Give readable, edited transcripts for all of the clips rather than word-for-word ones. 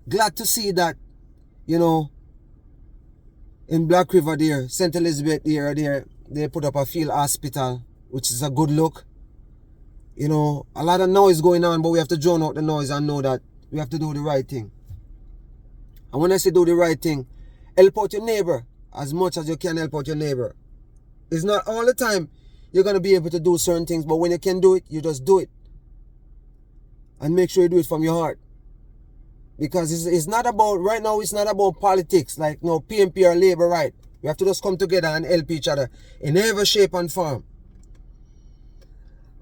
Glad to see that, you know, in Black River there, St. Elizabeth there, they put up a field hospital, which is a good look. You know, a lot of noise going on, but we have to drown out the noise and know that we have to do the right thing. And when I say do the right thing, help out your neighbor as much as you can help out your neighbor. It's not all the time you're going to be able to do certain things, but when you can do it, you just do it. And make sure you do it from your heart. Because it's not about, right now it's not about politics, like no PMP or Labour, right? We have to just come together and help each other in every shape and form.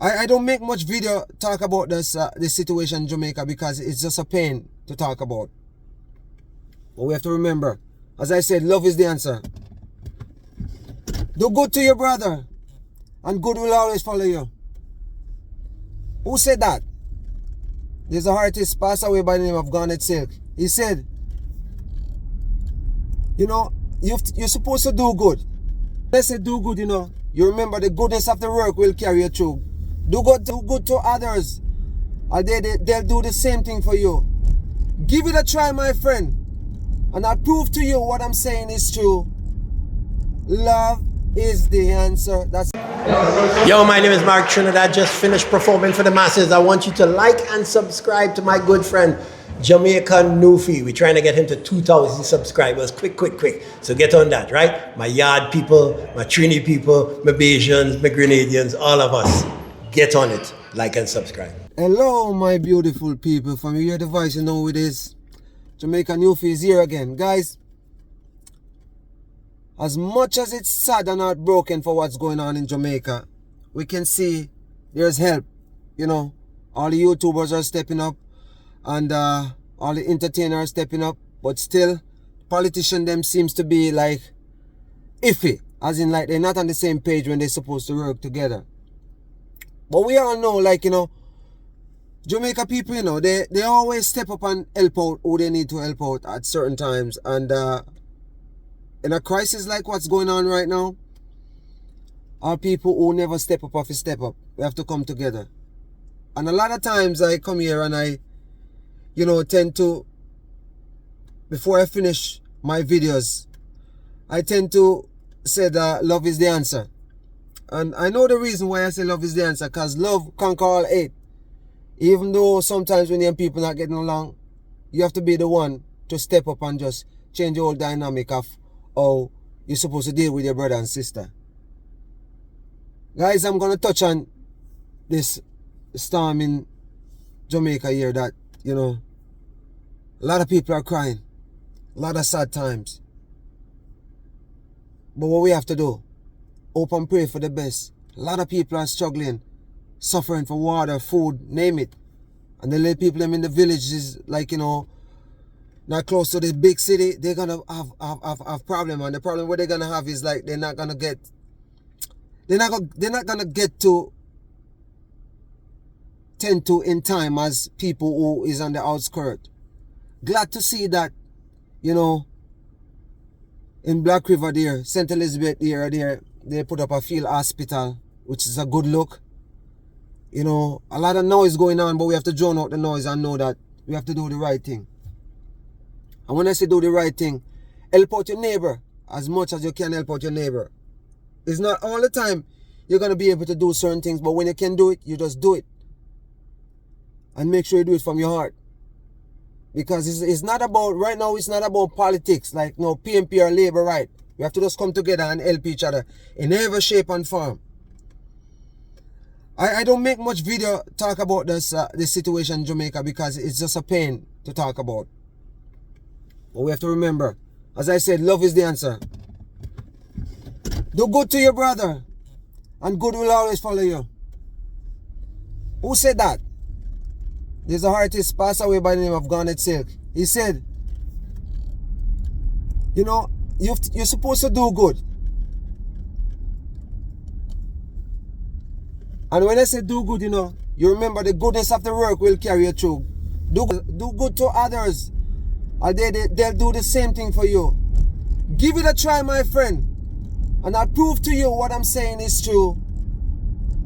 I don't make much video talk about this situation in Jamaica because it's just a pain to talk about. But we have to remember, as I said, love is the answer. Do good to your brother, and good will always follow you. Who said that? There's an artist passed away by the name of Garnet Silk. He said, you know, you're supposed to do good. Let's say do good, you know. You remember the goodness of the work will carry you through. Do good to others, and they'll do the same thing for you. Give it a try, my friend, and I'll prove to you what I'm saying is true. Love is the answer. That's Yo, my name is Mark Trinidad. Just finished performing for the masses. I want you to like and subscribe to my good friend Jamaican Nufi. We're trying to get him to 2,000 subscribers. Quick. So get on that, right? My Yard people, my Trini people, my Bajans, my Grenadians, all of us. Get on it. Like and subscribe. hello, my beautiful people. From your device, you know who it is. Jamaican Nufi is here again. Guys, as much as it's sad and heartbroken for what's going on in Jamaica, we can see there's help. You know, all the YouTubers are stepping up and all the entertainers are stepping up, but still, politicians them seems to be like iffy, as in like they're not on the same page when they're supposed to work together. But we all know, like, you know, Jamaica people, you know, they always step up and help out who they need to help out at certain times. And in a crisis like what's going on right now, our people who never step up have to step up. We have to come together. And a lot of times I come here and I, you know, tend to, before I finish my videos, I tend to say that love is the answer. And I know the reason why I say love is the answer, because love conquers all hate. Even though sometimes when your people not getting along, you have to be the one to step up and just change the whole dynamic of how you're supposed to deal with your brother and sister. Guys, I'm going to touch on this storm in Jamaica here that, you know, a lot of people are crying. A lot of sad times. But what we have to do, hope and pray for the best. A lot of people are struggling, suffering for water, food, name it. And the little people them in the villages, like, you know, not close to the big city, they're gonna have problem. And the problem what they're gonna have is like they're not gonna get to tend to in time as people who is on the outskirts. Glad to see that, you know, in Black River there, St. Elizabeth there, they put up a field hospital, which is a good look. You know, a lot of noise going on, but we have to drown out the noise and know that we have to do the right thing. And when I say do the right thing, help out your neighbor as much as you can help out your neighbor. It's not all the time you're going to be able to do certain things, but when you can do it, you just do it. And make sure you do it from your heart. Because it's not about, right now it's not about politics, like no PMP or Labour, right? We have to just come together and help each other in every shape and form. I don't make much video talk about this situation in Jamaica because it's just a pain to talk about. But we have to remember, as I said, love is the answer. Do good to your brother, and good will always follow you. Who said that? There's an artist passed away by the name of Garnet Silk. He said, you know, you're supposed to do good. And when I say do good, you know, you remember the goodness of the work will carry you through. Do good to others, and they'll do the same thing for you. Give it a try, my friend, and I'll prove to you what I'm saying is true.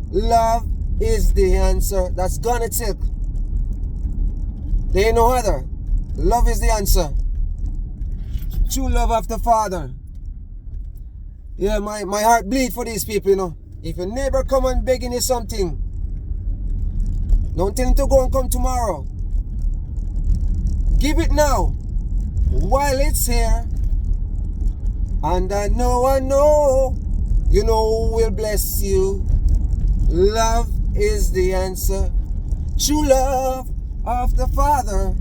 Love is the answer. That's Garnet Silk. There ain't no other. Love is the answer. True love of the Father. Yeah, my heart bleed for these people, you know. If your neighbor come and begging you something, don't tell him to go and come tomorrow. Give it now, while it's here. And I know, you know who will bless you. Love is the answer. True love of the Father.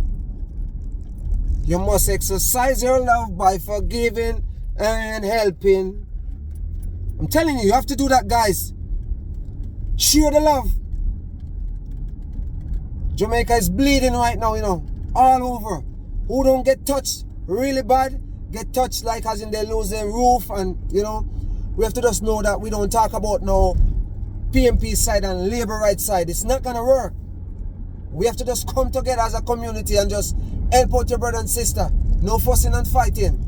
You must exercise your love by forgiving and helping. I'm telling you, you have to do that, guys. Share the love. Jamaica is bleeding right now, you know, all over. Who don't get touched really bad, get touched like as in they lose their roof, and, you know, we have to just know that we don't talk about no PMP side and labor rights side. It's not gonna work. We have to just come together as a community and just help out your brother and sister. No fussing and fighting.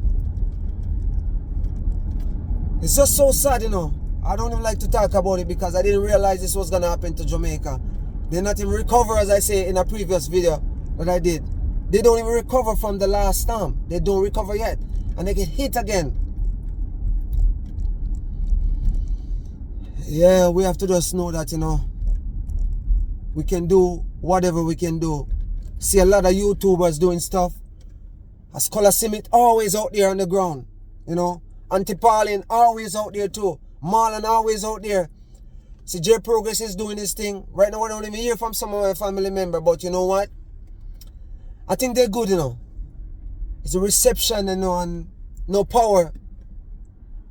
It's just so sad, you know. I don't even like to talk about it because I didn't realize this was gonna happen to Jamaica. They're not even recover, as I say in a previous video that I did. They don't even recover from the last storm. They don't recover yet. And they get hit again. Yeah, we have to just know that, you know, we can do whatever we can do. See a lot of YouTubers doing stuff. A Scholar Simit always out there on the ground, you know. Auntie Pauline always out there too. Marlon always out there. See, J Progress is doing this thing. Right now I don't even hear from some of my family members, but you know what? I think they're good, you know. It's a reception, you know, and no power.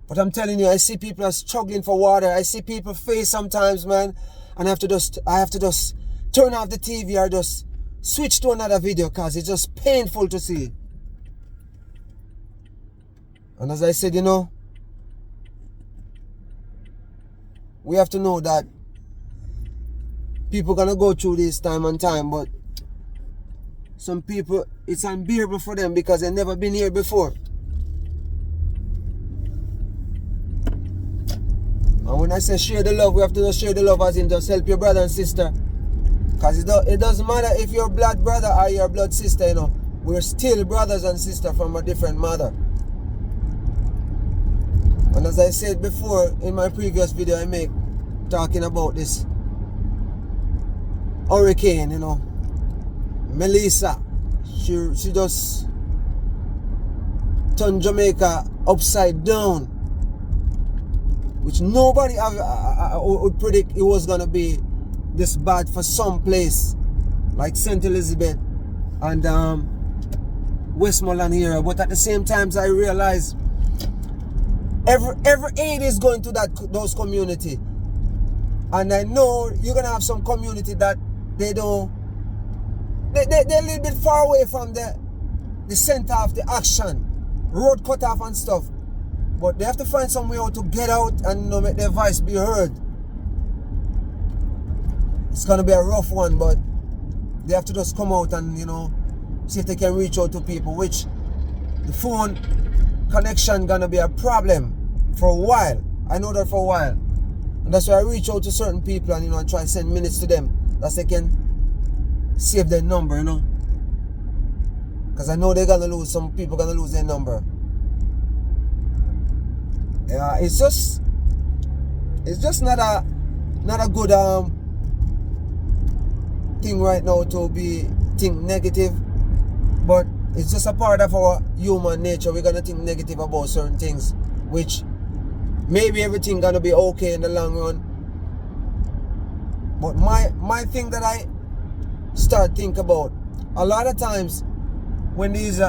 But I'm telling you, I see people are struggling for water. I see people face sometimes, man. And I have to just turn off the TV or just switch to another video because it's just painful to see. And as I said, you know, we have to know that people are going to go through this time and time, but some people, it's unbearable for them because they've never been here before. And when I say share the love, we have to just share the love as in just help your brother and sister. Because it doesn't matter if you're blood brother or your blood sister, you know. We're still brothers and sisters from a different mother. And as I said before in my previous video I make, talking about this hurricane, you know, Melissa, she just turned Jamaica upside down, which nobody would predict it was gonna be this bad for some place like St. Elizabeth and Westmoreland here. But at the same time, I realize every aid is going to those community, and I know you're gonna have some community that they're a little bit far away from the center of the action, road cut off and stuff, but they have to find some way out to get out and, you know, make their voice be heard. It's gonna be a rough one, but they have to just come out and, you know, see if they can reach out to people, which the phone connection gonna be a problem for a while. I know that for a while, and that's why I reach out to certain people and, you know, and try to send minutes to them that they can save their number, you know, because I know they're gonna lose. Some people gonna lose their number. Yeah, it's just not a good thing right now to think negative, but it's just a part of our human nature. We're gonna think negative about certain things, which maybe everything gonna be okay in the long run. But my thing that I start think about a lot of times when these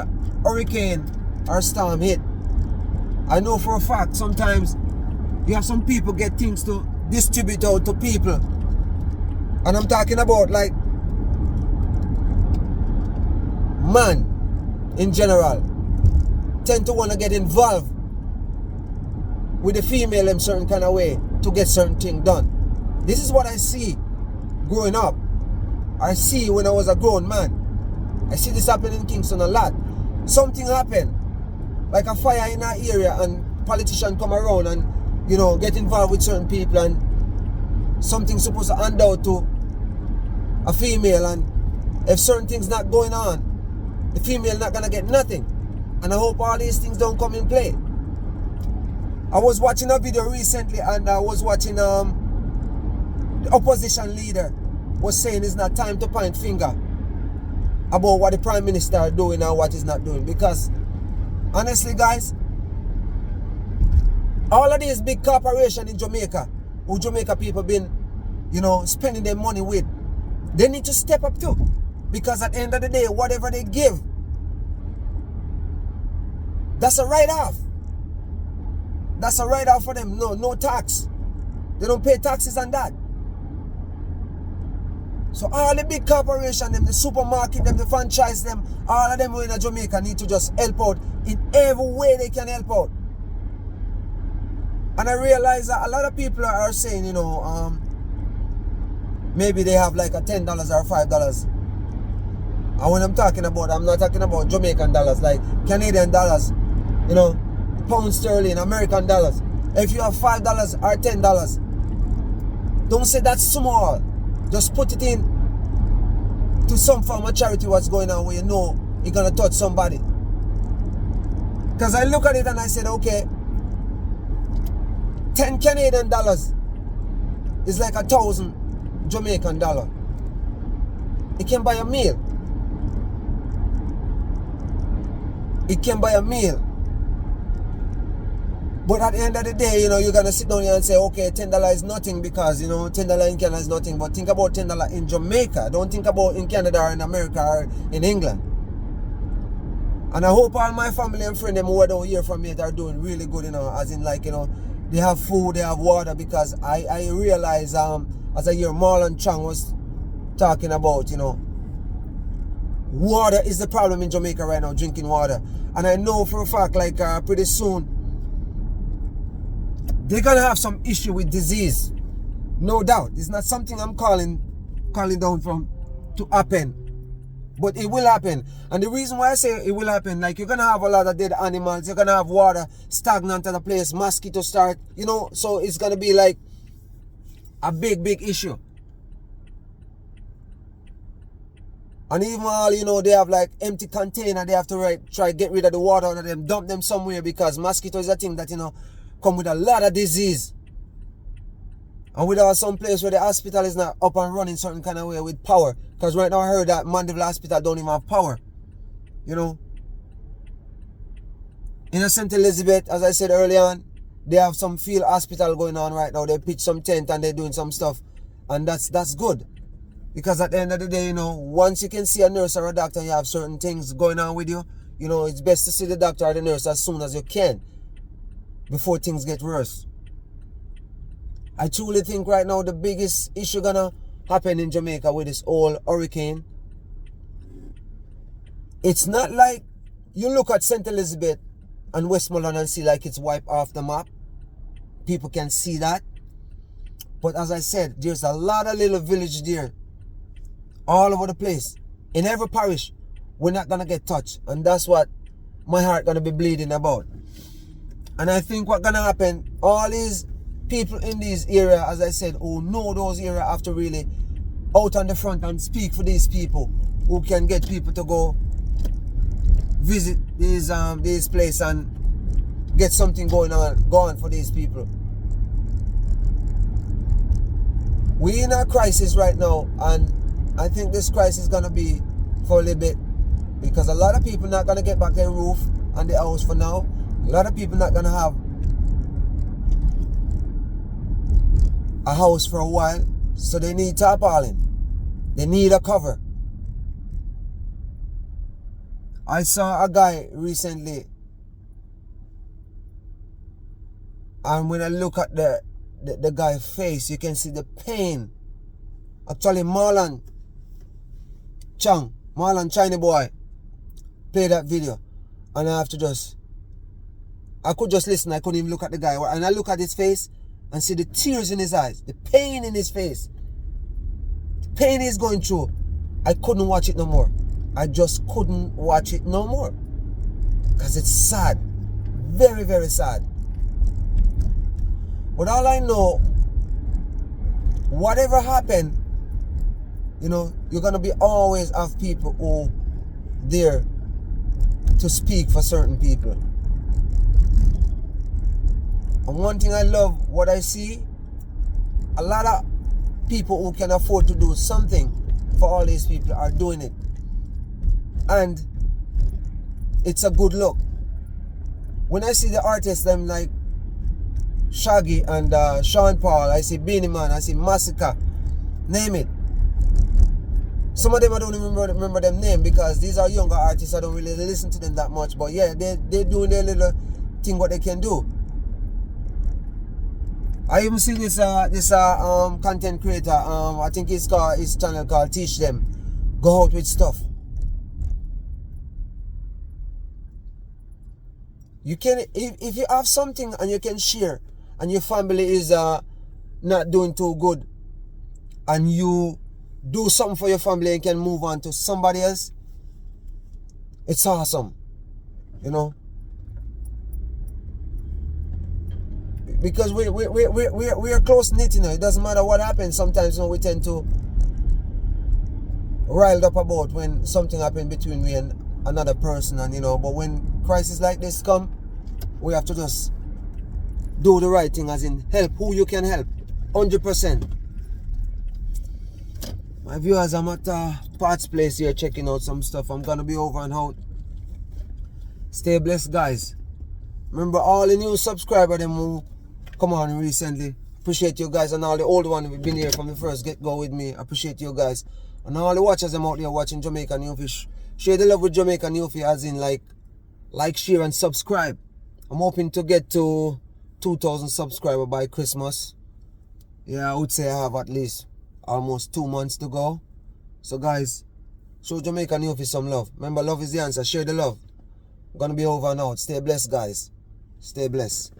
hurricane or storm hit, I know for a fact sometimes you have some people get things to distribute out to people, and I'm talking about like man in general tend to want to get involved with the female in certain kind of way to get certain thing done. This is what I see growing up. I see when I was a grown man. I see this happen in Kingston a lot. Something happened, like a fire in our area, and politicians come around and, you know, get involved with certain people, and something's supposed to hand out to a female, and if certain things not going on, The female not gonna get nothing. And I hope all these things don't come in play. I was watching a video recently, and I was watching the opposition leader was saying it's not time to point finger about what the Prime Minister is doing and what he's not doing. Because honestly, guys, all of these big corporations in Jamaica, who Jamaica people been, you know, spending their money with, they need to step up too. Because at the end of the day, whatever they give, that's a write-off. That's a write-off for them. No tax. They don't pay taxes on that. So all the big corporations, them, the supermarket, them, the franchise, them, all of them who in Jamaica need to just help out in every way they can help out. And I realize that a lot of people are saying, you know, maybe they have like a $10 or $5. And when I'm talking about, I'm not talking about Jamaican dollars, like Canadian dollars, you know, pound sterling, American dollars. If you have $5 or $10, don't say that's small. Just put it in to some form of charity what's going on where you know you're going to touch somebody. Because I look at it and I said, okay, 10 Canadian dollars is like 1,000 Jamaican dollar. It can buy a meal. It can buy a meal. But at the end of the day, you know, you're going to sit down here and say, okay, $10 is nothing because, you know, $10 in Canada is nothing. But think about $10 in Jamaica. Don't think about in Canada or in America or in England. And I hope all my family and friends who are down here from me are doing really good, you know, as in like, you know, they have food, they have water. Because I realize, as I hear Marlon Chang was talking about, you know, water is the problem in Jamaica right now, drinking water. And I know for a fact, like pretty soon, they're gonna have some issue with disease, no doubt. It's not something I'm calling down from to happen, but it will happen. And the reason why I say it will happen, like you're gonna have a lot of dead animals, you're gonna have water stagnant at the place, mosquitoes start, you know, so it's gonna be like a big issue. And even all, you know, they have like empty container, they have to try get rid of the water out of them, dump them somewhere, because mosquito is a thing that, you know, come with a lot of disease. And without some place where the hospital is not up and running certain kind of way with power. Because right now I heard that Mandeville Hospital don't even have power. You know. In St. Elizabeth, as I said earlier on, they have some field hospital going on right now. They pitch some tent and they're doing some stuff. And that's good. Because at the end of the day, you know, once you can see a nurse or a doctor and you have certain things going on with you, you know, it's best to see the doctor or the nurse as soon as you can, before things get worse. I truly think right now the biggest issue gonna happen in Jamaica with this whole hurricane, it's not like you look at St. Elizabeth and Westmoreland and see like it's wiped off the map. People can see that. But as I said, there's a lot of little village there, all over the place. In every parish, we're not gonna get touched. And that's what my heart gonna be bleeding about. And I think what's gonna happen, all these people in these areas, as I said, who know those areas, have to really out on the front and speak for these people, who can get people to go visit these places and get something going for these people. We're in a crisis right now, and I think this crisis is gonna be for a little bit, because a lot of people not gonna get back their roof and their house for now. A lot of people not gonna have a house for a while, so they need tarpaulin. They need a cover. I saw a guy recently, and when I look at the guy's face, you can see the pain. Actually, Marlon China boy, play that video, and I could just listen. I couldn't even look at the guy. And I look at his face and see the tears in his eyes, the pain in his face, the pain he's going through. I couldn't watch it no more. I just couldn't watch it no more. Because it's sad. Very, very sad. But all I know, whatever happened, you know, you're going to be always have people who there to speak for certain people. And one thing I love, what I see, a lot of people who can afford to do something for all these people are doing it. And it's a good look. When I see the artists, them like Shaggy and Sean Paul, I see Beanie Man, I see Massacre, name it. Some of them I don't even remember them name because these are younger artists. I don't really listen to them that much. But yeah, they're doing their little thing what they can do. I even see this content creator. I think his channel called Teach Them. Go out with stuff. You can if you have something and you can share, and your family is not doing too good, and you do something for your family and can move on to somebody else, it's awesome, you know. Because we are close knit, you know. It doesn't matter what happens. Sometimes, you know, we tend to riled up about when something happened between me and another person, and you know. But when crisis like this come, we have to just do the right thing, as in help who you can help, 100%. My viewers, I'm at Pat's place here checking out some stuff. I'm gonna be over and out. Stay blessed, guys. Remember all the new subscribers them who come on recently. Appreciate you guys, and all the old ones who've been here from the first get-go with me. Appreciate you guys. And all the watchers them out there watching Jamaican New Fish. Share the love with Jamaican New Fish, as in like, share, and subscribe. I'm hoping to get to 2,000 subscribers by Christmas. Yeah, I would say I have at least almost 2 months to go. So guys, show Jamaican New Fish some love. Remember, love is the answer. Share the love. I'm gonna be over and out. Stay blessed, guys. Stay blessed.